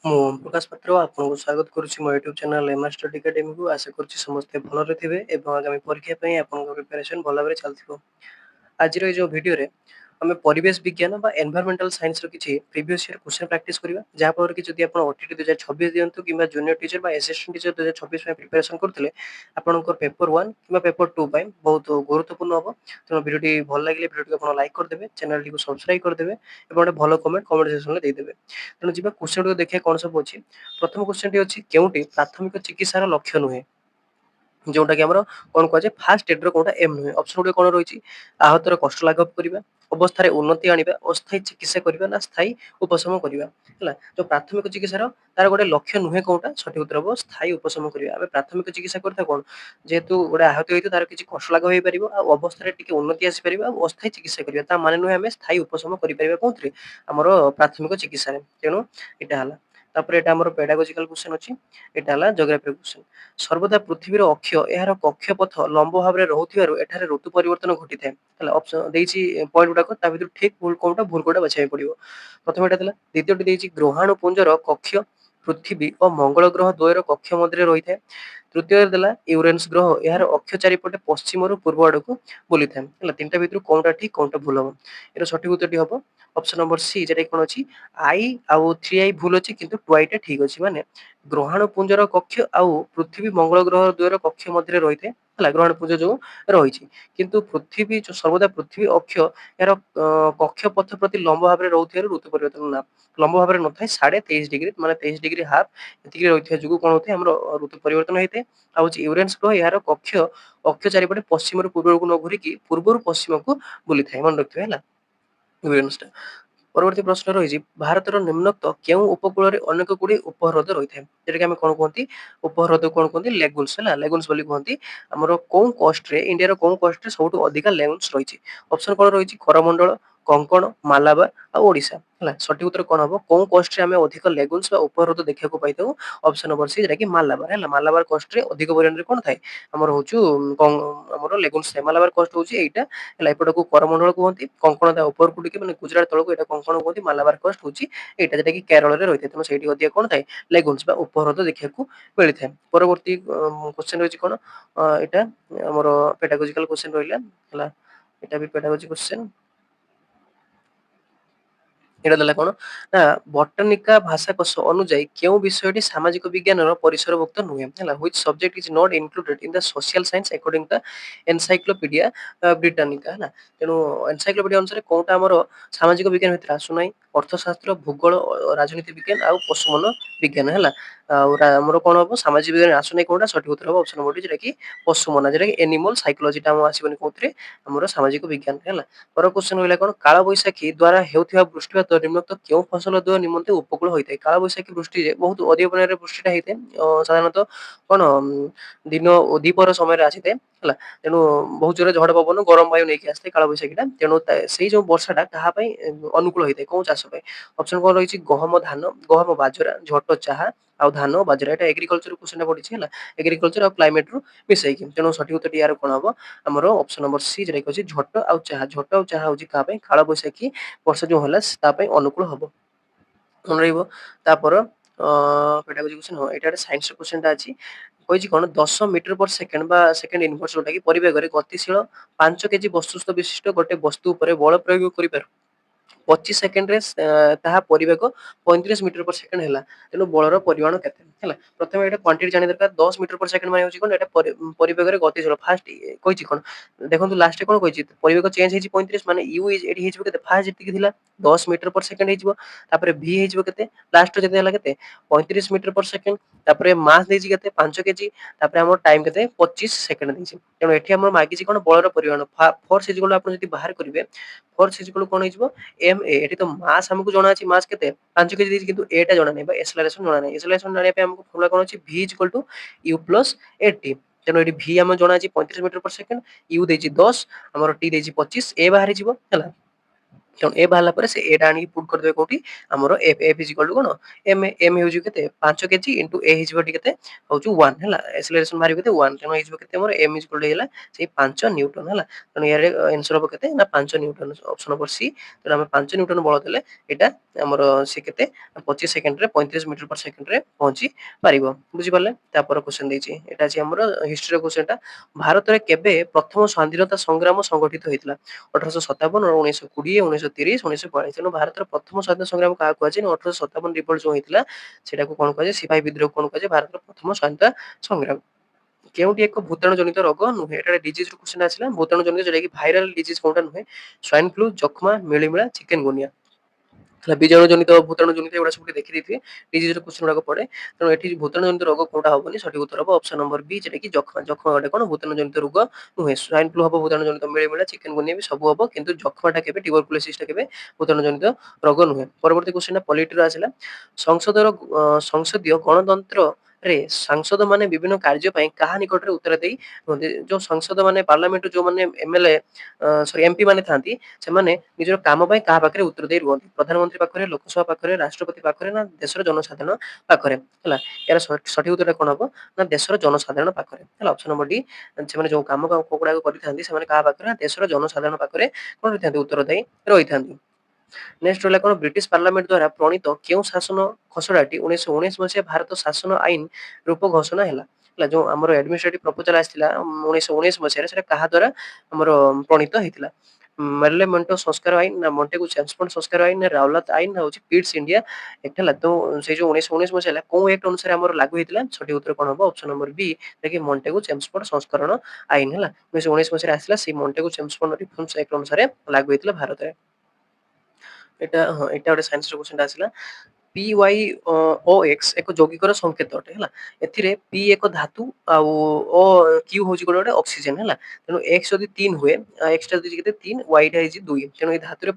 ମୁଁ ଓମ୍ ପ୍ରକାଶ ପାତ୍ର ଆପଣଙ୍କୁ ସ୍ୱାଗତ କରୁଛି ମୋ YouTube channel M R study ଏକାଡେମୀକୁ। ଆଶା କରୁଛି ସମସ୍ତେ ଭଲରେ ଥିବେ ଏବଂ ଆଗାମୀ ପରୀକ୍ଷା ପାଇଁ ଆପଣଙ୍କ ପ୍ରିପାରେସନ୍ ଭଲ ଭାବରେ ଚାଲିଥିବ। ଆଜିର ଏଇ ଯୋଉ ଭିଡିଓରେ ଆମେ ପରିବେଶ ବିଜ୍ଞାନ ବା ଏନଭାୟରମେଣ୍ଟାଲ ସାଇନ୍ସର କିଛି ପ୍ରିଭିୟସ୍ ଇୟର କ୍ୱେଶ୍ଚନ ପ୍ରାକ୍ଟିସ କରିବା। ଯାହାଫଳରେ କି ଯଦି ଆପଣ ଓଟିଟି 2026 ଦିଅନ୍ତୁ କିମ୍ବା ଜୁନିୟର ଟିଚର ବା ଆସିଷ୍ଟାଣ୍ଟ ଟିଚର 2026 ପାଇଁ ପ୍ରିପାରେସନ୍ କରୁଥିଲେ, ଆପଣଙ୍କର ପେପର 1 କିମ୍ବା ପେପର 2 ପାଇଁ ବହୁତ ଗୁରୁତ୍ୱପୂର୍ଣ୍ଣ ହେବ। ତେଣୁ ଭିଡିଓଟି ଭଲ ଲାଗିଲେ ଭିଡିଓଟିକୁ ଆପଣ ଲାଇକ୍ କରିଦେବେ, ଚ୍ୟାନେଲଟିକୁ ସବସ୍କ୍ରାଇବ କରିଦେବେ ଏବଂ ଗୋଟେ ଭଲ କମେଣ୍ଟ ସେକ୍ସନରେ ଦେଇଦେବେ। ତେଣୁ ଯିବା କ୍ୱେଶ୍ଚନଟିକୁ ଦେଖିବା କ'ଣ ସବୁ ଅଛି। ପ୍ରଥମ କ୍ୱେଶ୍ଚନଟି ଅଛି, କେଉଁଟି ପ୍ରାଥମିକ ଚିକିତ୍ସାର ଲକ୍ଷ୍ୟ ନୁହେଁ? ଯୋଉଟାକି ଆମର କ'ଣ କୁହାଯାଏ, ଫାର୍ଷ୍ଟ ଏଡ୍‌ର କୋଉଟା ଏମ୍ ନୁହେଁ। ଅପସନ୍ ଗୁଡ଼ିକ କ'ଣ ରହିଛି? ଆହତର କଷ୍ଟ ଲାଘବ କରିବା, ଅବସ୍ଥାରେ ଉନ୍ନତି ଆଣିବା, ଅସ୍ଥାୟୀ ଚିକିତ୍ସା କରିବା ନା ସ୍ଥାୟୀ ଉପଶମ କରିବା। ହେଲା, ଯୋଉ ପ୍ରାଥମିକ ଚିକିତ୍ସାର ତାର ଗୋଟେ ଲକ୍ଷ୍ୟ ନୁହେଁ କୋଉଟା? ସଠିକ ଉତ୍ତର ହେବ ସ୍ଥାୟୀ ଉପଶମ କରିବା। ଆମେ ପ୍ରାଥମିକ ଚିକିତ୍ସା କରିଥାଉ କ'ଣ? ଯେହେତୁ ଗୋଟେ ଆହତ ହେଇଥିବ ତାର କିଛି କଷ୍ଟ ଲାଘବ ହେଇପାରିବ ଆଉ ଅବସ୍ଥାରେ ଟିକେ ଉନ୍ନତି ଆସିପାରିବ ଆଉ ଅସ୍ଥାୟୀ ଚିକିତ୍ସା କରିବା। ତା ମାନେ ନୁହେଁ ଆମେ ସ୍ଥାୟୀ ଉପଶମ କରିପାରିବା କୋଉଥିରେ? ଆମର ପ୍ରାଥମିକ ଚିକିତ୍ସାରେ। ତେଣୁ ଏଇଟା ହେଲା। ତାପରେ ଏଇଟା ଆମର ପେଡାଗୋଜିକାଲ କ୍ୱେଶ୍ଚନ ଅଛି। ଏଇଟା ହେଲା ଜିଓଗ୍ରାଫିକାଲ କ୍ୱେଶ୍ଚନ। ସର୍ବଦା ପୃଥିବୀର ଅକ୍ଷ ଏହାର କକ୍ଷପଥ ଲମ୍ବ ଭାବରେ ରହୁଥିବାରୁ ଏଠାରେ ଋତୁ ପରିବର୍ତ୍ତନ ଘଟିଥାଏ। ହେଲା, ଅପସନ ଦେଇଛି ପଏଣ୍ଟ ଗୁଡାକ, ତା ଭିତରୁ ଠିକ ଭୁଲ କୋଉଟା ଭୁଲ କୋଉଟା ବାଛିବାକୁ ପଡିବ। ପ୍ରଥମେ ଏଟା ଥିଲା। ଦ୍ୱିତୀୟଟି ଦେଇଛି ଗ୍ରହାଣୁ ପୁଞ୍ଜର କକ୍ଷ ପୃଥିବୀ ଓ ମଙ୍ଗଳ ଗ୍ରହ ଦ୍ୱୟର କକ୍ଷ ମଧ୍ୟରେ ରହିଥାଏ। ତୃତୀୟରେ ଦେଲା ୟୁରେନ୍ସ ଗ୍ରହ ଏହାର ଅକ୍ଷ ଚାରିପଟେ ପଶ୍ଚିମରୁ ପୂର୍ବ ଆଡକୁ ବୁଲିଥାଏ। ହେଲା, ତିନିଟା ଭିତରୁ କୋଉଟା ଠିକ କୋଉଟା ଭୁଲ ହବ? ଏର ସଠିକ ଉତ୍ତରଟି ହବ ଅପସନ ନମ୍ବର ସି, যেটা কি কোন ଅଛି ଆଇ ଆଉ 3i ଭୁଲ ଅଛି କିନ୍ତୁ 2i ଟା ଠିକ ଅଛି। ମାନେ ଗ୍ରହାଣୁ ପୁଞ୍ଜର କକ୍ଷ ଆଉ ପୃଥିବୀ ମଙ୍ଗଳ ଗ୍ରହ ଦ୍ୱୟର କକ୍ଷ ମଧ୍ୟରେ ରହିଥାଏ। ହେଲା, ଗ୍ରହାଣୁ ପୁଞ୍ଜ ଯୋଉ ରହିଛି, କିନ୍ତୁ ପୃଥିବୀ ସର୍ବଦା ପୃଥିବୀ ଅକ୍ଷ ଏହାର କକ୍ଷ ପଥ ପ୍ରତି ଲମ୍ବ ଭାବରେ ରହୁଥିବାରୁ ଋତୁ ପରିବର୍ତ୍ତନ ନା ଲମ୍ବ ଭାବରେ ନଥାଏ, 23.5 ଡିଗ୍ରୀ ମାନେ 23 ଡିଗ୍ରୀ ହାଫ ଏତିକି ରହିଥିବା ଯୋଗୁଁ କ'ଣ ହୋଇଥାଏ, ଆମର ଋତୁ ପରିବର୍ତ୍ତନ ହେଇଥାଏ। ଆଉ ହଉଛି ୟୁରେନ୍ସ ଗ୍ରହ ଏହାର କକ୍ଷ ଅକ୍ଷ ଚାରିପଟେ ପଶ୍ଚିମରୁ ପୂର୍ବକୁ ନ ଘୁରିକି ପୂର୍ବରୁ ପଶ୍ଚିମକୁ ବୁଲିଥାଏ। ମନେ ରଖିଥିବେ ହେଲା, ୟୁରେନ୍ସ ଟା। ପରବର୍ତ୍ତୀ ପ୍ରଶ୍ନ ରହିଛି, ଭାରତର ନିମ୍ନୋକ୍ତ କେଉଁ ଉପକୂଳରେ ଅନେକ ଗୁଡ଼ିଏ ଉପହ୍ରଦ ରହିଥାଏ? ଯେଟାକି ଆମେ କ'ଣ କୁହନ୍ତି, ଉପହ୍ରଦ କ'ଣ କୁହନ୍ତି? ଲେଗୁନ୍ସ। ହେଲା, ଲେଗୁନ୍ସ ବୋଲି କୁହନ୍ତି। ଆମର କୋଉ କୋଷ୍ଟରେ, ଇଣ୍ଡିଆର କୋଉ କୋଷ୍ଟରେ ସବୁଠୁ ଅଧିକା ଲେଗୁନ୍ସ ରହିଛି? ଅପସନ କ'ଣ ରହିଛି? କରମଣ୍ଡଳ, କଙ୍କଣ, ମାଲାବାର ଆଉ ଓଡିଶା। ହେଲା, ସଠିକ ଉତ୍ତର କ'ଣ ହବ? କୋଉ କୋଷ୍ଟରେ ଆମେ ଅଧିକ ଲେଗୁନ୍ସ ବା ଉପହ୍ରଦ ଦେଖିବାକୁ ପାଇଥାଉ? ଅପସନ ନମ୍ବର ସି, ଯେଟା କି ମାଲାବାର। ହେଲା, ମାଲାବାର କୋଷ୍ଟରେ ଅଧିକ ପରିମାଣରେ କ'ଣ ଥାଏ? ଆମର ହଉଛି ଆମର ଲେଗୁନ୍ସ ଥାଏ। ମାଲାବାର କୋଷ୍ଟ ହଉଛି ଏଇଟା। ହେଲା, ଏପଟକୁ କରମଣ୍ଡଳ କୁହନ୍ତି, କଙ୍କଣ ତା ଉପରକୁ ଟିକେ ମାନେ ଗୁଜରାଟ ତଳକୁ ଏଇଟା କଙ୍କଣ କୁହନ୍ତି। ମାଲାବାର କୋଷ୍ଟ ହଉଛି ଏଇଟା, ଯେଟା କି କେରଳରେ ରହିଥାଏ। ତେଣୁ ସେଇଠି ଅଧିକ କ'ଣ ଥାଏ? ଲେଗୁନ୍ସ ବା ଉପହ୍ରଦ ଦେଖିବାକୁ ମିଳିଥାଏ। ପରବର୍ତ୍ତୀ କ୍ୱେଶ୍ଚନ ରହିଛି କ'ଣ? ଏଇଟା ଆମର ପେଡାଗୋଜିକାଲ କ୍ୱେଶ୍ଚନ ରହିଲା। ହେଲା, ଏଇଟା ବି ପେଡାଗୋଜି କ୍ୱେଶ୍ଚନ। ଏଇଟା ଦେଲା କ'ଣ ନା ବଟାନିକା ଭାଷାକୋଷ ଅନୁଯାୟୀ କେଉଁ ବିଷୟଟି ସାମାଜିକ ବିଜ୍ଞାନର ପରିସରଭୁକ୍ତ ନୁହେଁ? ହେଲା, which subject is not included in the social science according to encyclopedia Britannica। ହେଲା, ତେଣୁ ଏନସାଇକ୍ଲୋପିଡିଆ ଅନୁସାରେ କୋଉଟା ଆମର ସାମାଜିକ ବିଜ୍ଞାନ ଭିତରେ ଆସୁନାହିଁ? ଅର୍ଥଶାସ୍ତ୍ର, ଭୂଗୋଳ, ରାଜନୀତି ବିଜ୍ଞାନ ଆଉ ପଶୁମନ ବିଜ୍ଞାନ। ହେଲା, ଆଉ ଆମର କ'ଣ ହବ? ସାମାଜିକ ବିଜ୍ଞାନ ଆସୁନାହିଁ କୋଉଟା? ସଠିକ ଉତ୍ତର ହବ ଅପସନ ନମ୍ବର ଡି, ଯେଟା କି ପଶୁମନ, ଯେଟା କି ଏନିମାଲ ସାଇକୋଲୋଜି ଟା ଆମ ଆସିବନି କୋଉଥିରେ? ଆମର ସାମାଜିକ ବିଜ୍ଞାନ। ହେଲା, ପର କ୍ୱେଶ୍ଚନ ରହିଲା କ'ଣ? କାଳବୈଶାଖୀ ଦ୍ୱାରା ହେଉଥିବା ବୃଷ୍ଟିପାତ ନିମ୍ନୋକ୍ତ କେଉଁ ଫସଲ ଦ୍ୱୟ ନିମନ୍ତେ ଉପକୂଳ ହୋଇଥାଏ? କାଳବୈଶାଖୀ ବୃଷ୍ଟିରେ ବହୁତ ଅଧିକ ପରିମାଣରେ ବୃଷ୍ଟିଟା ହେଇଥାଏ। ସାଧାରଣତଃ କ'ଣ ଦିନ ଦ୍ୱିପହର ସମୟରେ ଆସିଥାଏ। ହେଲା, ତେଣୁ ବହୁତ ଜୋରେ ଝଡ ପବନ ଗରମ ବାୟୁ ନେଇକି ଆସିଥାଏ କାଳବୈଶାଖୀଟା। ତେଣୁ ସେଇ ଯୋଉ ବର୍ଷାଟା କାହା ପାଇଁ ଅନୁକୂଳ ହେଇଥାଏ? କୋଉ ଚାଷ ପାଇଁ? ଅପସନ କ'ଣ ରହିଛି? ଗହମ, ଧାନ, ଗହମ, ବାଜରା, ଝୋଟ, ଚାହା ଆଉ ଧାନ, ବାଜରା। ଏଟା ଏଗ୍ରିକଲଚର କ୍ୱେଶ୍ଚନଟା ପଡିଛି। ହେଲା, ଏଗ୍ରିକଲଚର ଆଉ କ୍ଲାଇମେଟ ରୁ ମିଶେଇକି। ତେଣୁ ସଠିକ ଉତ୍ତର ୟାର କ'ଣ ହବ? ଆମର ଅପସନ ନମ୍ବର ସି, ଯେଟା କି ଅଛି ଝୋଟ ଆଉ ଚାହା। ଝୋଟ ଆଉ ଚାହା ହଉଛି କାହା ପାଇଁ? କାଳବୈଶାଖୀ ବର୍ଷା ଯୋଉ ହେଲା ତା ପାଇଁ ଅନୁକୂଳ ହବ। ମନେ ରହିବ। ତାପର ପେଡାଗୋଜି କ୍ୱେଶ୍ଚନ, ହଁ ଏଇଟା ଗୋଟେ ସାଇନ୍ସ କ୍ୱେଶ୍ଚନଟା ଅଛି। କହିଛି କ'ଣ? 10 ମିଟର ପର ସେକେଣ୍ଡ ବା ସେକେଣ୍ଡ ଇନଭର୍ସ, ଯୋଉଟା କି ପରିବେଗରେ ଗତିଶୀଳ 5 କେଜି ବସ୍ତୁସ୍ଥ ବିଶିଷ୍ଟ ଗୋଟେ ବସ୍ତୁ ଉପରେ ବଳ ପ୍ରୟୋଗ କରିପାରୁ 25 ସେକେଣ୍ଡରେ ତାହା ପରିବେଗ 35 ମିଟର ପର ସେକେଣ୍ଡ ହେଲା। ତେଣୁ ବଳର ପରିମାଣ କେତେ? ହେଲା, ପ୍ରଥମେ ଏଇଟା କ୍ୱାଣ୍ଟିଟି ଜାଣିବା ଦରକାର। 10 ମିଟର ପର ସେକେଣ୍ଡ ମାନେ ହଉଛି କ'ଣ? ଏଇଟା ପରିବେଗରେ ଗତିଶୀଳ। ଫାଷ୍ଟ କହିଛି କ'ଣ? ଦେଖନ୍ତୁ ଲାଷ୍ଟରେ କ'ଣ କହିଛି? ପରିବେଗ ଚେଞ୍ଜ ହେଇଛି 35, ମାନେ ୟୁ ଏଠି ହେଇଯିବ କେତେ? ଫାଷ୍ଟ ଯେତିକି ଥିଲା 10 ମିଟର ପର ସେକେଣ୍ଡ ହେଇଯିବ। ତାପରେ ଭି ହେଇଯିବ କେତେ? ଲାଷ୍ଟ ଯେତେ ହେଲା କେତେ? 35 ମିଟର ପର ସେକେଣ୍ଡ। ତାପରେ ମାସ ଦେଇଛି କେତେ? 5 କେଜି। ତାପରେ ଆମର ଟାଇମ କେତେ? 25 ସେକେଣ୍ଡ ଦେଇଛି। ତେଣୁ ଏଠି ଆମର ମାଗିଛି କ'ଣ? ବଳର ପରିମାଣ। ଫୋର୍ସ ଇଜିକାଲ ଆପଣ ଯଦି ବାହାର କରିବେ, ଫୋର୍ସ ଇଜିକାଲ କ'ଣ ହେଇଯିବ? M A. ଏଠି ତ ମାସ ଆମକୁ ଜଣା ଅଛି, ମାସ କେତେ? 5 କେଜି ଦେଇଛି, କିନ୍ତୁ ଏଟା ଜଣା ନାହିଁ ବା ଏକ୍ସେଲରେସନ ଜଣା ନାହିଁ। ଏକ୍ସେଲରେସନ ଜାଣିବା ପାଇଁ ଆମକୁ ଫର୍ମୁଲା କ'ଣ ଅଛି? ଭି ଇଜିକାଲ ଟୁ ୟୁ ପ୍ଲସ ଏଟି। ତେଣୁ ଏଠି ଭି ଆମର ଜଣା ଅଛି 35 ମିଟର ପର ସେକେଣ୍ଡ, ୟୁ ଦେଇଛି 10, ଆମର ଟି ଦେଇଛି 25, ଏ ବାହାରିଯିବ। ହେଲା, ତେଣୁ ଏ ବାହାରିଲା ପରେ ସେ ଏଟା ଆଣିକି ପୁଟ୍ କରିଦେବେ କୋଉଠି ଆମର ଏଫ୍ ଇଜ ଇକ୍ୱାଲ୍ ଟୁ କଣ ଏମ୍ ହେଉଛି କେତେ 5 କେଜି ଇଣ୍ଟୁ ଏ ହେଇଯିବ ଏଠି କେତେ ହଉଛି 1 ହେଲା ଏକ୍ସେଲରେସନ ବାହାରିବ କେତେ 1 ତେଣୁ ହେଇଯିବ କେତେ ଆମର ଏମ୍ ଇଜ ଇକ୍ୱାଲ୍ ଟୁ ହେଇଗଲା ସେଇ 5 ନ୍ୟୁଟନ ହେଲା ତେଣୁ ୟାର ଆନ୍ସର ହବ କେତେ ନା 5 ନ୍ୟୁଟନ ଅପସନ ନମ୍ବର ସି ତେଣୁ ଆମେ 5 ନ୍ୟୁଟନ ବଳ ଦେଲେ ଏଟା ଆମର ସେ କେତେ 25 ସେକେଣ୍ଡରେ 35 ମିଟର ପର ସେକେଣ୍ଡରେ ପହଞ୍ଚି ପାରିବ ବୁଝିପାରିଲେ ତାपर କ୍ୱେଶ୍ଚନ ଦେଇଛି ଏଟା ଅଛି ଆମର ହିଷ୍ଟ୍ରିର କ୍ୱେଶ୍ଚନଟା ଭାରତରେ କେବେ ପ୍ରଥମ ସ୍ୱାଧୀନତା ସଂଗ୍ରାମ ସଂଗଠିତ ହେଇଥିଲା 1857 1920 1930 1942 ତେଣୁ ଭାରତର ପ୍ରଥମ ସ୍ୱାଧୀନତା ସଂଗ୍ରାମ କାହାକୁ କୁହାଯାଏ 1857 ରିଭଲ୍ଟ ଯୋଉ ହେଇଥିଲା ସେଟାକୁ କଣ କୁହାଯାଏ ସିପାହୀ ବିଦ୍ରୋହ କଣ କୁହାଯାଏ ଭାରତର ପ୍ରଥମ ସ୍ୱାଧୀନତା ସଂଗ୍ରାମ କେଉଁଠି ଏକ ଭୂତାଣୁ ଜନିତ ରୋଗ ନୁହେଁ ଏଟା ଡିଜିଜ ରୁ କ୍ୱେଶ୍ଚନ ଆସିଲା ଭୂତାଣୁ ଜନିତ ଯୋଉଟା କି ଭାଇରାଲ ଡିଜିଜ କୋଉଟା ନୁହେଁ ସ୍ୱାଇନ ଫ୍ଲୁ ଯକ୍ଷ୍ମା ମିଳିମିଳା ଚିକେନ ଗୁନିଆ ହେଲା ବୀଜାଣୁ ଜନିତ ଭୂତାଣୁ ଜନିତ ଏଗୁଡା ସବୁ ଦେଖିଦେଇଥିବେ ଡିଜିଜ ର କ୍ୱେଶ୍ଚନ ଗୁଡାକ ପଡେ ତେଣୁ ଏଠି ଭୂତାଣୁ ଜନିତ ରୋଗ କୋଉଟା ହବନି ସଠିକ ଉତ୍ତର ହବ ଅପସନ ନମ୍ବର ବି ଯେଟା କି ଯକ୍ଷ୍ମା ଯକ୍ଷ୍ମା ଗୋଟେ କଣ ଭୂତାଣୁ ଜନିତ ରୋଗ ନୁହେଁ ସ୍ୱାଇନ ଫ୍ଲୁ ହବ ଭୂତାଣୁ ଜନିତ ମିଳିମିଳା ଚିକେନ ଗୁନିଆ ବି ସବୁ ହବ କିନ୍ତୁ ଯକ୍ଷ୍ମାଟା କେବେ ଟ୍ୟୁବରକୁଲୋସିସ୍ ଟା କେବେ ଭୂତାଣୁ ଜନିତ ରୋଗ ନୁହେଁ ପରବର୍ତ୍ତୀ କ୍ୱେଶ୍ଚନ ପଲିଟିର ଆସିଲା ସଂସଦର ସଂସଦୀୟ ଗଣତନ୍ତ୍ର ରେ ସାଂସଦ ମାନେ ବିଭିନ୍ନ କାର୍ଯ୍ୟ ପାଇଁ କାହା ନିକଟରେ ଉତ୍ତରଦାୟୀ ରୁହନ୍ତି ଯୋଉ ସଂସଦ ମାନେ ପାର୍ଲାମେଣ୍ଟ ଯୋଉମାନେ ଏମଏଲଏ ସରି ଏମପି ମାନେ ଥାନ୍ତି ସେମାନେ ନିଜର କାମ ପାଇଁ କାହା ପାଖରେ ଉତ୍ତର ଦେଇ ରୁହନ୍ତି ପ୍ରଧାନମନ୍ତ୍ରୀ ପାଖରେ ଲୋକସଭା ପାଖରେ ରାଷ୍ଟ୍ରପତି ପାଖରେ ନା ଦେଶର ଜନସାଧାରଣ ପାଖରେ ହେଲା ଏହାର ସଠିକ ଉତ୍ତର କଣ ହବ ନା ଦେଶର ଜନସାଧାରଣ ପାଖରେ ହେଲା ଅପସନ ନମ୍ବର ଡି ସେମାନେ ଯୋଉ କାମ ଗୁଡାକ କରିଥାନ୍ତି ସେମାନେ କାହା ପାଖରେ ନା ଦେଶର ଜନସାଧାରଣ ପାଖରେ କଣ ରହିଥାନ୍ତି ଉତ୍ତରଦାୟୀ ରହିଥାନ୍ତି ନେକ୍ସଟ ରହିଲା କଣ ବ୍ରିଟିଶ ପାର୍ଲାମେଣ୍ଟ ଦ୍ୱାରା ପ୍ରଣୀତ କେଉଁ ଶାସନ ଖସଡାଟି 1919 ମସିହା ଭାରତ ଶାସନ ଆଇନ ରୂପ ଘୋଷଣା ହେଲା ହେଲା ଯୋଉ ଆମର ଆଡମିନିଷ୍ଟ୍ରେଟିଭ ପ୍ରପୋଜାଲ ଆସିଥିଲା 1919 ମସିହାରେ ସେଟା କାହା ଦ୍ୱାରା ଆମର ପ୍ରଣୀତ ହେଇଥିଲା ମେରଲେ ମେଣ୍ଟୋ ସଂସ୍କାର ଆଇନ ନା ମଣ୍ଟେଗୁ ଚେମ୍ସଫୋର୍ଡ ସଂସ୍କାର ଆଇନ ନା ରାଉଲାତ ଆଇନ ନା ହଉଛି ପିଟ୍ସ ଇଣ୍ଡିଆ ଆକ୍ଟ ହେଲା ତ ସେଇ ଯୋଉ 1919 ମସିହା ହେଲା କୋଉ ଆକ୍ଟ ଅନୁସାରେ ଆମର ଲାଗୁ ହେଇଥିଲା ସଠିକ ଉତ୍ତର କଣ ହବ ଅପସନ ନମ୍ବର ବି ଯାହାକି ମଣ୍ଟେଗୁ ଚେମ୍ସଫୋର୍ଡ ସଂସ୍କରଣ ଆଇନ ହେଲା 1919 ମସିହାରେ ଆସିଲା ସେଇ ମଣ୍ଟେଗୁ ଚେମ୍ସଫୋର୍ଡ ରିଫର୍ମସ ଆକ୍ଟ ଅନୁସାରେ ଲାଗୁ ହେଇଥିଲା ଭାରତରେ ଏଟା ହଁ ଏଟା ଗୋଟେ ସାଇନ୍ସର କ୍ୱେଶ୍ଚନଟା ଆସିଲା ପି ୱାଇ ଓ ଏକ୍ସ ଏକ ଯୌଗିକର ସଂକେତ ଅଟେ ହେଲା ଏଥିରେ ପି ଏକ ଧାତୁ ଆଉ ଓ କ୍ୟୁ ହଉଛି ଗୋଟେ ଅକ୍ସିଜେନ ହେଲା ତେଣୁ ଏକ୍ସ ଯଦି 3 ହୁଏ ଏକ୍ସ ଟା ଯଦି କେତେ 3 ୱାଇ ଟା ହେଇଛି 2 ତେଣୁ ଏଇ ଧାତୁରେ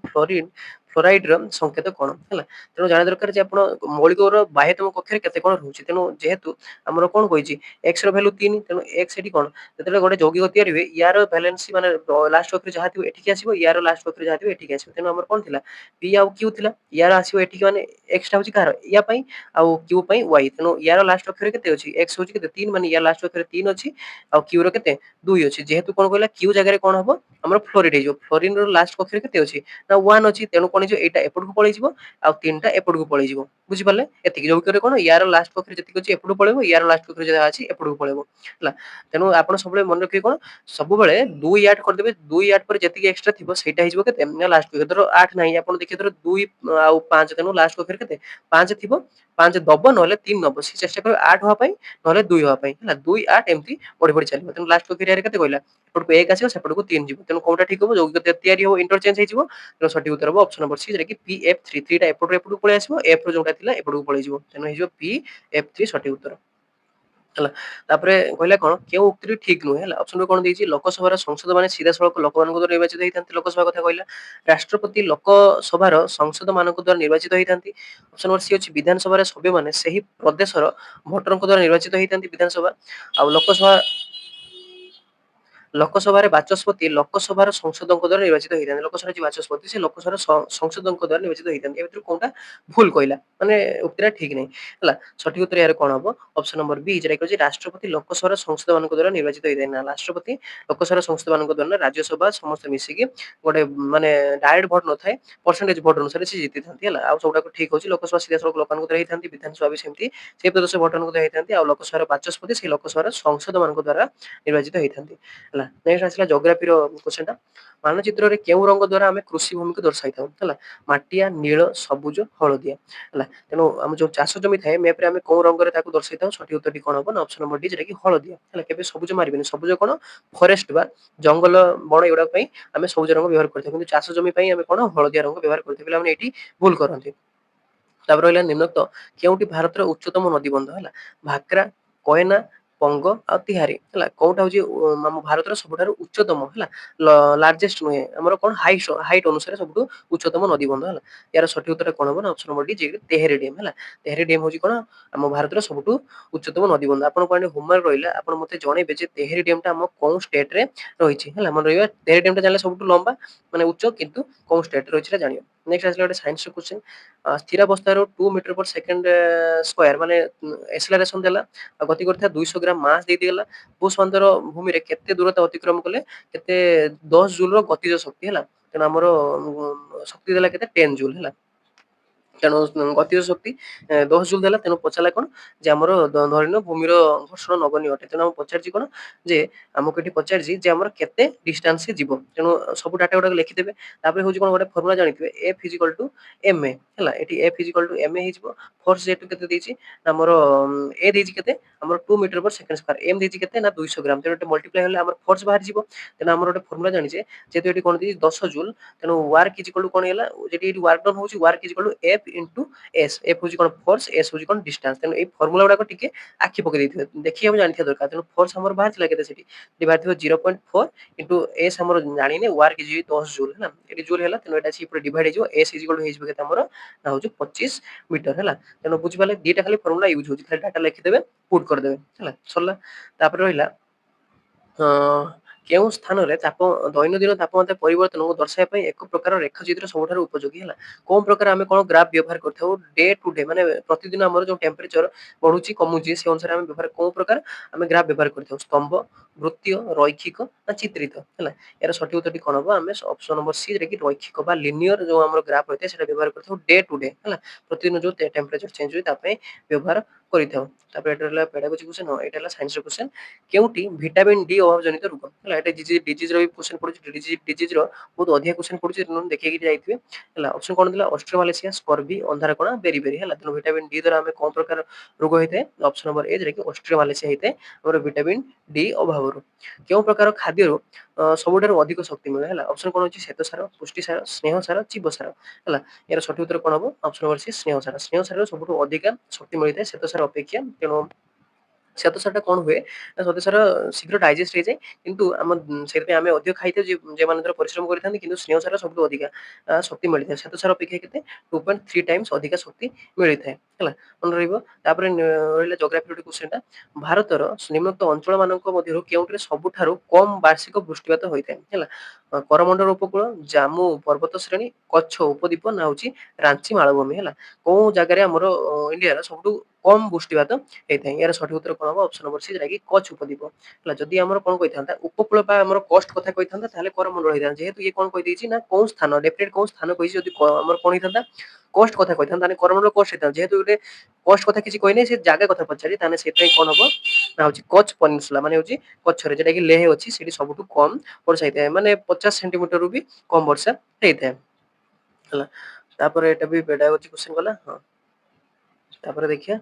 ଫ୍ଲୋରାଇଡ ର ସଂକେତ କଣ ହେଲା ତେଣୁ ଜାଣିବା ଦରକାର ଯେ ଆପଣ ମୌଳିକର ବାହ୍ୟତମ କକ୍ଷରେ କେତେ କଣ ରହୁଛି ତେଣୁ ଯେହେତୁ ଆମର କଣ କହିଛି ଏକ୍ସ ର ଭ୍ୟାଲୁ 3 ତେଣୁ ଏକ୍ସ ଏଠି କଣ ଯେତେବେଳେ ଗୋଟେ ଯୌଗିକ ତିଆରି ହୁଏ ୟାର ଭ୍ୟାଲେନ୍ସି ମାନେ ଲାଷ୍ଟ କକ୍ଷରେ ଯାହା ଥିବ ଏଠିକି ଆସିବ ୟାର ଲାଷ୍ଟ କକ୍ଷରେ ଯାହା ଥିବ ଏଠିକି ଆସିବ ତେଣୁ ଆମର କଣ ଥିଲା ପି ଆଉ କ୍ୟୁ ଥିଲା ୟାର ଆସିବ ଏଠିକି ମାନେ ଏକ୍ସ ଟା ହଉଛି କାହାର ୟା ପାଇଁ ଆଉ କ୍ୟୁ ପାଇଁ ୱାଇ ତେଣୁ ୟାର ଲାଷ୍ଟ ଅକ୍ଷରେ କେତେ ଅଛି ଏକ୍ସ ହଉଛି କେତେ 3 ମାନେ ୟାର ଲାଷ୍ଟ ଅକ୍ଷରେ 3 ଅଛି ଆଉ କ୍ୟୁ ର କେତେ 2 ଅଛି ଯେହେତୁ କଣ କହିଲା କ୍ୟୁ ଜାଗାରେ କଣ ହବ ଆମର ଫ୍ଲୋରିଡ ହେଇଯିବ ଫ୍ଲୋରିନ ର ଲାଷ୍ଟ ଅକ୍ଷରେ କେତେ ଅଛି ନା 1 ଅଛି ତେଣୁ କଣ ହେଇଯିବ ଏଇଟା ଏପଟକୁ ପଳେଇଯିବ ଆଉ 3ଟା ଏପଟକୁ ପଳେଇଯିବ ବୁଝିପାରିଲେ ଏତିକି ଯୌଗିକରେ କଣ ୟାର ଲାଷ୍ଟ ଅକ୍ଷରେ ଯେତିକି ଅଛି ଏପଟକୁ ପଳେଇବ ୟାର ଲାଷ୍ଟ ଅକ୍ଷରେ ଯାହା ଅଛି ଏପଟକୁ ପଳେଇବ ହେଲା ତେଣୁ ଆପଣ ସବୁବେଳେ ମନେ ରଖିବେ କଣ ସବୁବେଳେ 2 ଆଡ କରିଦେବେ 2 ଆଡ ପରେ ଯେତିକି ଏକ୍ସଟ୍ରା ଥିବ ସେଇଟା ହେଇଯିବ କେତେ ନା ଲାଷ୍ଟ ଧର 8 ନାହିଁ ଆପଣ ଦେଖିବେ ଧର 2 ଆଉ 5 ତେଣୁ ଲାଷ୍ଟ ଅକ୍ଷରେ କେତେ 5 ଥିବ 5 ଦବ ନହେଲେ 3 ନବ ସେ ଚେଷ୍ଟା କରିବ 8 ହବା ପାଇଁ ନହେଲେ 2 ହବା ପାଇଁ ହେଲା 2 8 ଏମିତି ବଢି ବଢି ଚାଲିବ ତେଣୁ ଲାଷ୍ଟ ଅକ୍ଷରେ କେତେ କହିଲା ଏପଟକୁ 1 ଆସିବ ସେପଟକୁ 3 ଯିବ ତେଣୁ କୋଉଟା ଠିକ ହବ ଯୌଗିକ ତିଆରି ହବ ଇଣ୍ଟରଚେଞ୍ଜ ହେଇଯିବ ତେଣୁ ସଠିକ ଉତ୍ତର ହବ ଅପସନ ନମ୍ବର ସି ଯେଟା କି ପି ଏଫ 3 ଟା ଏପଟକୁ ପଳେଇ ଆସିବ ଏଫ ର ଯୋଉଟା ଥିଲା ଏପଟକୁ ପଳେଇଯିବ ତେଣୁ ହେଇଯିବ ପି ଏଫ 3 ସଠିକ ଉତ୍ତର ହେଲା ତାପରେ କହିଲା କଣ କେଉଁ ଉକ୍ତିଟି ଠିକ ନୁହେଁ ହେଲା ଅପସନ କଣ ଦେଇଛି ଲୋକସଭାର ସଂସଦ ମାନେ ସିଧାସଳଖ ଲୋକମାନଙ୍କ ଦ୍ୱାରା ନିର୍ବାଚିତ ହେଇଥାନ୍ତି ଲୋକସଭା କଥା କହିଲା ରାଷ୍ଟ୍ରପତି ଲୋକସଭାର ସଂସଦ ମାନଙ୍କ ଦ୍ୱାରା ନିର୍ବାଚିତ ହେଇଥାନ୍ତି ଅପସନ ନମ୍ବର ସି ଅଛି ବିଧାନସଭାର ସଭ୍ୟମାନେ ସେହି ପ୍ରଦେଶର ଭୋଟରଙ୍କ ଦ୍ୱାରା ନିର୍ବାଚିତ ହେଇଥାନ୍ତି ବିଧାନସଭା ଆଉ ଲୋକସଭାରେ ବାଚସ୍ପତି ଲୋକସଭାର ସଂସଦଙ୍କ ଦ୍ୱାରା ନିର୍ବାଚିତ ହେଇଥାନ୍ତି ଲୋକସଭାର ଯିଏ ବାଚସ୍ପତି ସେ ଲୋକସଭାର ସଂସଦଙ୍କ ଦ୍ୱାରା ନିର୍ବାଚିତ ହେଇଥାନ୍ତି ଏ ଭିତରୁ କୋଉଟା ଭୁଲ କହିଲା ମାନେ ଉକ୍ତିଟା ଠିକ ନାହିଁ ହେଲା ସଠିକ ଉତ୍ତର ଏହାର କଣ ହବ ଅପସନ ନମ୍ବର ବି ଯେଟା କହୁଛି ରାଷ୍ଟ୍ରପତି ଲୋକସଭାର ସଂସଦ ମାନଙ୍କ ଦ୍ୱାରା ନିର୍ବାଚିତ ହେଇଥାଏ ନା ରାଷ୍ଟ୍ରପତି ଲୋକସଭାର ସଂସଦ ମାନଙ୍କ ଦ୍ୱାରା ରାଜ୍ୟସଭା ସମସ୍ତେ ମିଶିକି ଗୋଟେ ମାନେ ଡାଇରେକ୍ଟ ଭୋଟ ନଥାଏ ପରସେଣ୍ଟେଜ ଭୋଟ ଅନୁସାରେ ସେ ଜିତିଥାନ୍ତି ହେଲା ଆଉ ସବୁଟାକୁ ଠିକ ହଉଛି ଲୋକସଭା ସିଧାସଳଖ ଲୋକମାନଙ୍କ ଦ୍ୱାରା ହେଇଥାନ୍ତି ବିଧାନସଭା ବି ସେମିତି ସେଇ ପ୍ରଦେଶ ଭୋଟରଙ୍କ ଦ୍ୱାରା ହେଇଥାନ୍ତି ଆଉ ଲୋକସଭାର ବାଚସ୍ପତି ସେଇ ଲୋକସଭାର ସଂସଦ ମାନଙ୍କ ଦ୍ୱାରା ନିର୍ବାଚିତ ହେଇଥାନ୍ତି ହେଲା ନେକ୍ସଟ ଆସିଲା ଜୋଗ୍ରାଫିର କ୍ୱେଶ୍ଚନଟା ମାନଚିତ୍ରରେ କେଉଁ ରଙ୍ଗ ଦ୍ୱାରା ଆମେ କୃଷି ଭୂମିକୁ ଦର୍ଶାଇଥାଉ ହେଲା ମାଟିଆ ନୀଳ ସବୁଜ ହଳଦିଆ ହେଲା ତେଣୁ ଆମ ଯୋଉ ଚାଷ ଜମି ଥାଏ ମ୍ୟାପରେ ଆମେ କୋଉ ରଙ୍ଗରେ ତାକୁ ଦର୍ଶାଇଥାଉ ସଠିକ ଉତ୍ତରଟି କଣ ହବ ନା ଅପସନ ନମ୍ବର ଡି ଯେଟା କି ହଳଦିଆ ହେଲା କେବେ ସବୁଜ ମାରିବେନି ସବୁଜ କଣ ଫରେଷ୍ଟ ବା ଜଙ୍ଗଲ ବଣ ଏଗୁଡାକ ପାଇଁ ଆମେ ସବୁଜ ରଙ୍ଗ ବ୍ୟବହାର କରିଥାଉ କିନ୍ତୁ ଚାଷ ଜମି ପାଇଁ ଆମେ କଣ ହଳଦିଆ ରଙ୍ଗ ବ୍ୟବହାର କରିଥାଉ ପିଲାମାନେ ଏଇଠି ଭୁଲ କରନ୍ତି ତାପରେ ରହିଲା ନିମ୍ନୋକ୍ତ କେଉଁଠି ଭାରତର ଉଚ୍ଚତମ ନଦୀ ବନ୍ଧ ହେଲା ଭାକ୍ରା କୟନା ପଙ୍ଗ ଆଉ ତିହାରି ହେଲା କୋଉଟା ହଉଛି ଆମ ଭାରତର ସବୁଠାରୁ ଉଚ୍ଚତମ ହେଲା ଲାର୍ଜେଷ୍ଟ ନୁହେଁ ଆମର କଣ ହାଇଟ୍ ଅନୁସାରେ ସବୁଠୁ ଉଚ୍ଚତମ ନଦୀ ବନ୍ଧ ହେଲା। ଏହାର ସଠିକ ଉତ୍ତର କଣ ହବ ନା ଅପସନ ନମ୍ବର ଡି ଯେ ତେହେରି ଡ୍ୟାମ ହେଲା। ତେହେରି ଡ୍ୟାମ ହଉଛି କଣ ଆମ ଭାରତର ସବୁଠୁ ଉଚ୍ଚତମ ନଦୀ ବନ୍ଧ। ଆପଣଙ୍କ ପାଇଁ ହୋମୱାର୍କ ରହିଲା ଆପଣ ମତେ ଜଣେଇବେ ଯେ ତେହେରି ଡ୍ୟାମ ଟା ଆମ କୋଉ ଷ୍ଟେଟ ରେ ରହିଛି ହେଲା। ମନେ ରହିବା ତେହେରି ଡ୍ୟାମ ଟା ଜାଣିଲେ ସବୁଠୁ ଲମ୍ବା ମାନେ ଉଚ୍ଚ କିନ୍ତୁ କୋଉ ଷ୍ଟେଟ ରେ ରହିଛି ସେଟା ଜାଣିବ। ନେକ୍ସଟ ଆସିଲା ଗୋଟେ ସାଇନ୍ସ କ୍ୱେଶ୍ଚନ ସ୍ଥିରାବସ୍ଥାରୁ 2 ମିଟର/ସେକେଣ୍ଡ ସ୍କୋୟାର ମାନେ ଏକ୍ସେଲରେସନ ଦେଲା ଆଉ ଗତି କରିଥିବା 200 ଗ୍ରାମ ମାସ ଦେଇଦେଲା ଭୂସ୍ପନ୍ଦର ଭୂମିରେ କେତେ ଦୂରତା ଅତିକ୍ରମ କଲେ କେତେ 10 ଜୁଲ ର ଗତିଜ ଶକ୍ତି ହେଲା। ତେଣୁ ଆମର ଶକ୍ତି ଦେଲା କେତେ 10 ଜୁଲ ହେଲା। ତେଣୁ ଗତିଜ ଶକ୍ତି 10 ଜୁଲ ଦେଲା। ତେଣୁ ପଚାରିଲା କଣ ଯେ ଆମର ଧରିନିଅ ଭୂମିର ଘର୍ଷଣ ନଗଣ୍ୟ ଅଟେ। ତେଣୁ ଆମକୁ ପଚାରିଛି କଣ ଯେ ଆମକୁ ଏଠି ପଚାରିଛି ଯେ ଆମର କେତେ ଡିଷ୍ଟାନ୍ସ ଯିବ। ତେଣୁ ସବୁ ଡାଟା ଗୁଡାକ ଲେଖିଦେବେ। ତାପରେ ହଉଛି କଣ ଗୋଟେ ଫର୍ମୁଲା ଜାଣିଥିବେ F ଇଜିକାଲ ଟୁ ma ହେଲା। ଏଠି F ଇଜିକାଲ ଟୁ ma ହେଇଯିବ। ଫୋର୍ସ ଯେହେତୁ କେତେ ଦେଇଛି ଆମର A ଦେଇଛି କେତେ ଆମର 2 ମିଟର/ସେକେଣ୍ଡ ସ୍କୋୟାର M ଦେଇଛି କେତେ ନା 200 ଗ୍ରାମ। ତେଣୁ ଏଠି ମଲ୍ଟିପ୍ଲାଏ ହେଲେ ଆମର ଫୋର୍ସ ବାହାରିଯିବ। ତେଣୁ ଆମର ଗୋଟେ ଫର୍ମୁଲା ଜାଣିଛେ ଯେହେତୁ ଏଠି କଣ ଦେଇଛି 10 ଜୁଲ ତେଣୁ ୱାର୍କ ଇଜିକାଲ ଟୁ କଣ ହେଲା ଯେଠି ଏଠି ୱାର୍କ ଡନ୍ ହଉଛି work is equal to F into S। F ହଉଛି କଣ ଫୋର୍ସ S ହଉଛି କଣ ଡିଷ୍ଟାନ୍ସ। ତେଣୁ ଏଇ ଫର୍ମୁଲା ଗୁଡାକ ଟିକେ ଆଖି ପକେଇ ଦେଇଥିବେ ଦେଖିକି ଆମେ ଜାଣିଥିବା ଦରକାର। ତେଣୁ ଫୋର୍ସ ଆମର ବାହାରିଥିଲା କେତେ ସେଠି ବାହାରିଥିବ 0.4 ଇନଟୁ S ଆମର ଜାଣିନେ ୱାର୍କ ଇଜ 10 ଜୁଲ ହେଲା। ଏଠି ଜୁଲ ହେଲା ତେଣୁ ଏଟା ଆସିକି ପୁରା ଡିଭାଇଡ ହେଇଯିବ S ଇଜିକାଲ ଟୁ ହେଇଯିବ କେତେ ଆମର ନା ହଉଛି 25 ମିଟର ହେଲା। ତେଣୁ ବୁଝିପାରିଲେ ଦିଟା ଖାଲି ଫର୍ମୁଲା ୟୁଜ ହଉଛି ଖାଲି ଡାଟା ଲେଖିଦେବେ ପୁଟ୍ କରିଦେବେ ହେଲା ସରିଲା। ତାପରେ ରହିଲା କେଉଁ ସ୍ଥାନରେ ଦୈନନ୍ଦିନ ତାପମାତ୍ରା ପରିବର୍ତ୍ତନକୁ ଦର୍ଶାଇବା ପାଇଁ ଏକ ପ୍ରକାର ରେଖାଚିତ୍ର ସବୁଠାରୁ ଉପଯୋଗୀ ହେଲା। କୋଉ ପ୍ରକାର ଆମେ କଣ ଗ୍ରାଫ ବ୍ୟବହାର କରିଥାଉ ଡେ ଟୁ ଡେ ମାନେ ପ୍ରତିଦିନ ଆମର ଯୋଉ ଟେମ୍ପରେଚର ବଢୁଛି କମୁଛି ସେ ଅନୁସାରେ ଆମେ ବ୍ୟବହାର କୋଉ ପ୍ରକାର ଆମେ ଗ୍ରାଫ ବ୍ୟବହାର କରିଥାଉ ସ୍ତମ୍ଭ ବୃତ୍ତୀୟ ରୈଖିକ ନା ଚିତ୍ରିତ ହେଲା। ଏହାର ସଠିକ ଉତ୍ତରଟି କଣ ହବ ଆମେ ଅପସନ ନମ୍ବର ସି ରେ କି ରୈଖିକ ବା ଲିନିୟର ଯୋଉ ଆମର ଗ୍ରାଫ ରହିଥାଏ ସେଟା ବ୍ୟବହାର କରିଥାଉ ଡେ ଟୁ ଡେ ହେଲା। ପ୍ରତିଦିନ ଯୋଉ ଟେମ୍ପରେଚର ଚେଞ୍ଜ ହୁଏ ତା ପାଇଁ ବ୍ୟବହାର କରିଥାଉ। ତାପରେ ଏଟା ହେଲା ପେଡାଗୋଜି କ୍ୱେଶ୍ଚନ ଏଟା ହେଲା ସାଇନ୍ସ ର କ୍ୱେଶ୍ଚନ କେଉଁଠି ଭିଟାମିନ ଡି ଅଭାବ ଜନିତ ରୋଗ ହେଲା। ଏଟା ଡିଜିଜ ର ବି କ୍ୱେଶ୍ଚନ ପଡୁଛି ଡିଜିଜ ର ବହୁତ ଅଧିକା କ୍ୱେଶ୍ଚନ ପଡୁଛି ଦେଖିକି ଯାଇଥିବେ ହେଲା। ଅପସନ କଣ ଥିଲା ଅଷ୍ଟ୍ରୋମାଲେସିଆ ସ୍କର୍ଭି ଅନ୍ଧାରକଣା ବେରିବେରି ହେଲା। ତେଣୁ ଭିଟାମିନ ଡି ଦ୍ୱାରା ଆମେ କୋଉ ପ୍ରକାର ରୋଗ ହେଇଥାଏ ଅପସନ ନମ୍ବର ଏ ଯେ କି ଅଷ୍ଟ୍ରୋମାଲେସିଆ ହେଇଥାଏ ଆମର ଭିଟାମିନ ଡି ଅଭାବରୁ। କେଉଁ ପ୍ରକାର ଖାଦ୍ୟରୁ ସବୁଠାରୁ ଅଧିକ ଶକ୍ତି ମିଳେ ହେଲା। ଅପସନ କଣ ଅଛି ଶ୍ୱେତସାର ପୁଷ୍ଟିସାର ସ୍ନେହସାର ଜୀବସାର ହେଲା। ଏହାର ସଠିକ ଉତ୍ତର କଣ ହବ ଅପସନ ନମ୍ବର ସି ସ୍ନେହସାର। ସ୍ନେହସାର ସବୁଠୁ ଅଧିକା ଶକ୍ତି ମିଳିଥାଏ ଶ୍ୱେତସାର ଅପେକ୍ଷା। ତେଣୁ ଶ୍ୱେତସାର ଟା କଣ ହୁଏ ନା ଶ୍ୱେତସାର ଶୀଘ୍ର ଡାଇଜେଷ୍ଟ ହେଇଯାଏ କିନ୍ତୁ ଆମ ସେଥିପାଇଁ ଆମେ ଅଧିକ ଖାଇଥାଉ ଯେଉଁମାନଙ୍କର ପରିଶ୍ରମ କରିଥାନ୍ତି କିନ୍ତୁ ସ୍ନେହସାର ସବୁଠୁ ଅଧିକା ଶକ୍ତି ମିଳିଥାଏ ଶ୍ୱେତସାର ଅପେକ୍ଷା କେତେ 2.3 ଟାଇମ୍ସ ଅଧିକା ଶକ୍ତି ମିଳିଥାଏ ହେଲା ମନେ ରହିବ। ତାପରେ ରହିଲା ଜୋଗ୍ରାଫି ଗୋଟେ କ୍ୱେଶ୍ଚନ ଟା ଭାରତର ନିମ୍ନୋକ୍ତ ଅଞ୍ଚଳ ମାନଙ୍କ ମଧ୍ୟରୁ କେଉଁଠିରେ ସବୁଠାରୁ କମ ବାର୍ଷିକ ବୃଷ୍ଟିପାତ ହୋଇଥାଏ ହେଲା। କରମଣ୍ଡଳ ଉପକୂଳ ଜାମ୍ମୁ ପର୍ବତ ଶ୍ରେଣୀ କଚ୍ଛ ଉପଦ୍ୱୀପ ନା ହଉଛି ରାଞ୍ଚି ମାଳଭୂମି ହେଲା। କୋଉ ଜାଗାରେ ଆମର ଇଣ୍ଡିଆର ସବୁଠୁ କମ ବୃଷ୍ଟିପାତ ହେଇଥାଏ। ଏହାର ସଠିକ ଉତ୍ତର କଣ ହବ ଅପସନ ନମ୍ବର ସି ଯାକି କଚ୍ଛ ଉପଦ୍ୱୀପ ହେଲା। ଯଦି ଆମର କଣ କହିଥାନ୍ତା ଉପକୂଳ ବା ଆମର କୋଷ୍ଟ କଥା କହିଥାନ୍ତା ତାହେଲେ କରମଣ୍ଡଳ ହେଇଥାନ୍ତା। ଯେହେତୁ ଇଏ କଣ କହିଦେଇଛି ନା କୋଉ ସ୍ଥାନ ଡେଫିନେଟ କୋଉ ସ୍ଥାନ କହିଛି ଯଦି ଆମର କଣ ହେଇଥାନ୍ତା କୋଷ୍ଟ କଥା କହିଥାନ୍ତା ତାହେଲେ କରମଣ୍ଡଳ କୋଷ୍ଟ ହେଇଥାନ୍ତା। ଯେହେତୁ ଗୋଟେ କୋଷ୍ଟ କଥା କିଛି କହିନି ସେ ଜାଗା କଥା ପଚାରି ତାହେଲେ ସେଥିପାଇଁ କଣ ହବ ନା ହଉଛି କଚ୍ଛ ପନିନସୁଲା ମାନେ ହଉଛି କଚ୍ଛରେ ଯୋଉଟା କି ଲେହ ଅଛି ସେଠି ସବୁଠୁ କମ ବର୍ଷା ହେଇଥାଏ ମାନେ 50 ସେଣ୍ଟିମିଟରରୁ ବି କମ ବର୍ଷା ହେଇଥାଏ ହେଲା। ତାପରେ ଏଟା ବି ପେଡାଗୋଜି କ୍ୱେଶ୍ଚନ ଗଲା ହଁ। ତାପରେ ଦେଖିବା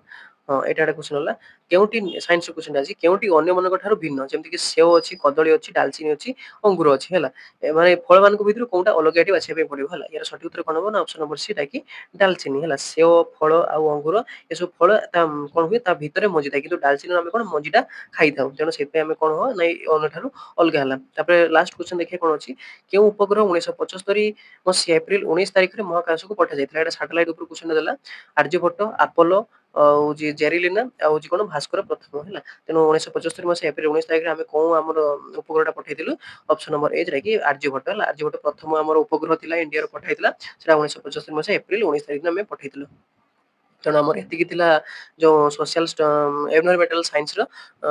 ହଁ ଏଇଟା ଗୋଟେ କ୍ୱେଶ୍ଚନ ହେଲା କେଉଁଠି ସାଇନ୍ସ କ୍ୱେଶ୍ଚନ ଅଛି କେଉଁଠି ଅନ୍ୟମାନଙ୍କ ଠାରୁ ଭିନ୍ନ ଯେମିତି କି ସେଓ ଅଛି କଦଳୀ ଅଛି ଡାଲଚିନି ଅଛି ଅଙ୍ଗୁର ଅଛି ହେଲା। ମାନେ ଫଳ ମାନଙ୍କ ଭିତରୁ କୋଉଟା ଅଲଗା ଏଠି ବାଛିବା ପାଇଁ ପଡିବ ହେଲା। ଏହାର ସଠିକ ଉତ୍ତର କଣ ହବ ନା ଅପସନ ନମ୍ବର ସି ଟା କି ଡାଲଚିନି ହେଲା। ସେଓ ଫଳ ଆଉ ଅଙ୍ଗୁର ଏସବୁ ଫଳ ତା କଣ ହୁଏ ତା ଭିତରେ ମଞ୍ଜି ଥାଏ କିନ୍ତୁ ଡାଲଚିନି ଆମେ କଣ ମଞ୍ଜିଟା ଖାଇଥାଉ। ତେଣୁ ସେଥିପାଇଁ ଆମେ କଣ ହବ ନା ଅନ୍ୟଠାରୁ ଅଲଗା ହେଲା। ତାପରେ ଲାଷ୍ଟ କ୍ୱେଶ୍ଚନ ଦେଖିବା କଣ ଅଛି କେଉଁ ଉପଗ୍ରହ 1975 ମସିହା ଏପ୍ରିଲ 19 ତାରିଖରେ ମହାକାଶକୁ ପଠାଯାଇଥିଲା। ଏଟା ସାଟେଲାଇଟ ଉପରୁ କ୍ୱେଶ୍ଚନ ଦେଲା ଆର୍ଯ୍ୟଭଟ୍ଟ ଆପୋଲୋ ଆଉ ଜେରିଲିନା ଆଉ ହଉଛି କଣ ଭାସ୍କର ପ୍ରଥମ ହେଲା। ତେଣୁ 1975 ମସିହା ଏପ୍ରିଲ 19 ତାରିଖରେ ଆମେ କୋଉ ଆମର ଉପଗ୍ରହଟା ପଠେଇଥିଲୁ ଅପସନ ନମ୍ବର ଏ ଯୋଉଟା କି ଆର୍ଯ୍ୟଭଟ୍ଟ ହେଲା। ଆର୍ଯ୍ୟଭଟ୍ଟ ପ୍ରଥମ ଆମର ଉପଗ୍ରହ ଥିଲା ଇଣ୍ଡିଆର ପଠାଇଥିଲା ସେଟା 1975 ମସିହା ଏପ୍ରିଲ 19 ତାରିଖରେ ଆମେ ପଠେଇଥିଲୁ। ତେଣୁ ଆମର ଏତିକି ଥିଲା ଯୋଉ ସୋସିଆଲ ଏନଭାୟରମେଣ୍ଟାଲ ସାଇନ୍ସ ର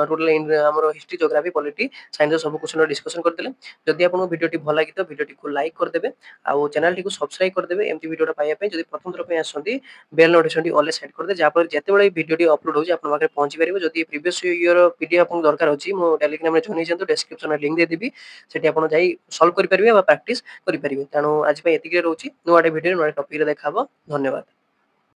ଟୋଟାଲ ଆମର ହିଷ୍ଟ୍ରି ଜୋଗ୍ରାଫି ପଲିଟି ସାଇନ୍ସ ର ସବୁ କ୍ୱେଶ୍ଚନ ଡିସ୍କସନ କରିଦେଲେ। ଯଦି ଆପଣଙ୍କୁ ଭିଡିଓଟି ଭଲ ଲାଗି ତ ଭିଡିଓଟିକୁ ଲାଇକ୍ କରିଦେବେ ଆଉ ଚ୍ୟାନେଲଟିକୁ ସବସ୍କ୍ରାଇବ କରିଦେବେ ଏମିତି ଭିଡିଓଟା ପାଇବା ପାଇଁ। ଯଦି ପ୍ରଥମ ଥର ପାଇଁ ଆସନ୍ତି ବେଲ ନୋଟିଫିକେସନଟି ଅଲରେ ସେଟ୍ କରିଦେବେ ଯାହାଫଳରେ ଯେତେବେଳେ ଏହି ଭିଡିଓଟି ଅପଲୋଡ ହେଉଛି ଆପଣଙ୍କ ପାଖରେ ପହଞ୍ଚି ପାରିବ। ଯଦି ପ୍ରିଭିୟସ ଇୟର ପିଡିଏଫ୍ ଆପଣଙ୍କୁ ଦରକାର ଅଛି ମୁଁ ଟେଲିଗ୍ରାମରେ ଜଏନ୍ ହେଇଯାନ୍ତୁ ଡେସ୍କ୍ରିପସନରେ ଲିଙ୍କ ଦେଇଦେବି ସେଠି ଆପଣ ଯାଇ ସଲ୍ଭ କରିପାରିବେ ବା ପ୍ରାକ୍ଟିସ କରିପାରିବେ। ତେଣୁ ଆଜି ପାଇଁ ଏତିକିରେ ରହୁଛି ନୂଆ ଗୋଟେ ଭିଡିଓ ନୂଆ ଟପିକରେ ଦେଖା ହବ ଧନ୍ୟବାଦ।